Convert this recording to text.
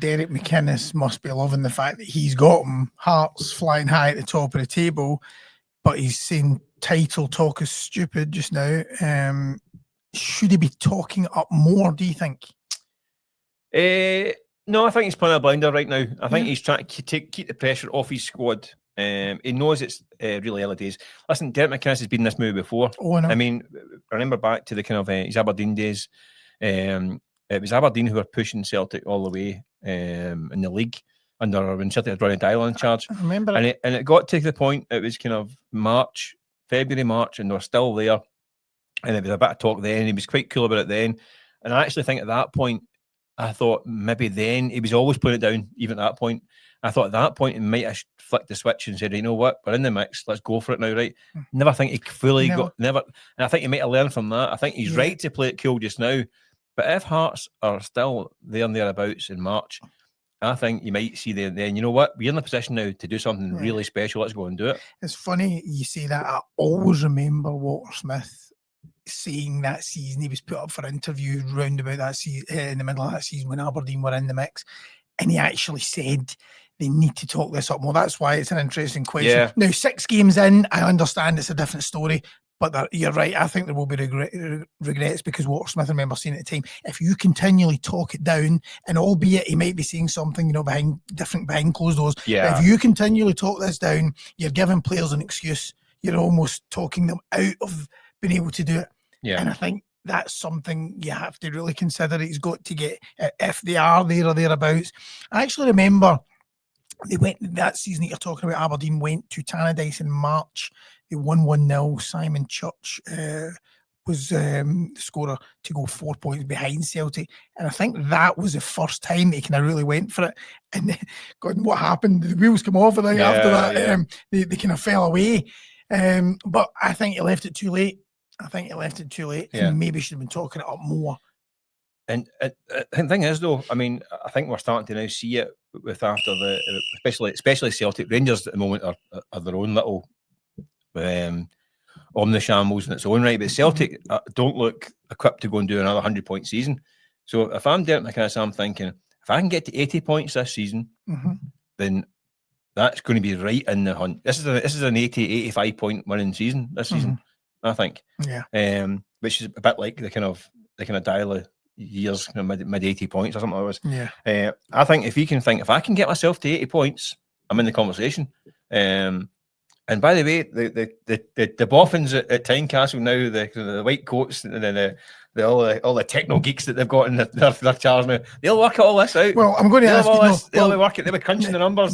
Derek McInnes must be loving the fact that he's got him, Hearts flying high at the top of the table, but he's saying title talk is stupid just now. Should he be talking up more, do you think? No, I think he's playing a blinder right now. I think he's trying to keep the pressure off his squad. He knows it's really early days. Listen, Derek McInnes has been in this movie before. Oh, I know. I mean, remember back to the kind of his Aberdeen days. It was Aberdeen who were pushing Celtic all the way in the league when Celtic had Ronnie Dylan in charge. I remember and it got to the point, it was kind of February, March, and they were still there. And it was a bit of talk then. He was quite cool about it then. And I actually think at that point, I thought maybe then he was always putting it down, even at that point. I thought at that point he might have flicked the switch and said, you know what, we're in the mix, let's go for it now, right? Never think he fully got. And I think he might have learned from that. I think he's right to play it cool just now. But if Hearts are still there and thereabouts in March, I think you might see then, you know what, we're in a position now to do something really special. Let's go and do it. It's funny you say that. I always remember Walter Smith saying that season he was put up for interview round about that season, in the middle of that season when Aberdeen were in the mix, and he actually said they need to talk this up more. That's why it's an interesting question. Now, 6 games in, I understand it's a different story, but you're right. I think there will be regrets because Walter Smith, I remember saying at the time, if you continually talk it down, and albeit he might be saying something, behind closed doors, but if you continually talk this down, you're giving players an excuse. You're almost talking them out of being able to do it. And I think that's something you have to really consider. He's got to get, if they are there or thereabouts. I actually remember they went that season that you're talking about. Aberdeen went to Tannadice in March. They won 1-0. Simon Church was the scorer to go 4 points behind Celtic. And I think that was the first time they kind of really went for it. And God, what happened? The wheels come off. I think after that, they kind of fell away. But I think he left it too late. And maybe should have been talking it up more. And the thing is, though, I mean, I think we're starting to now see it with after especially Celtic. Rangers at the moment are their own little omnishambles in its own right, but Celtic don't look equipped to go and do another 100-point season. So if I'm Derek McInnes, I'm thinking, if I can get to 80 points this season, then that's going to be right in the hunt. This is an 80-85 point winning season this season, I think. Which is a bit like the kind of dial of years, mid 80 points or something like that. I think if I can get myself to 80 points, I'm in the conversation. And by the way, the boffins at Tynecastle now, the white coats and then all the techno geeks that they've got in their charge now, they'll work all this out. Well, I'm going to ask you. They'll be crunching the numbers.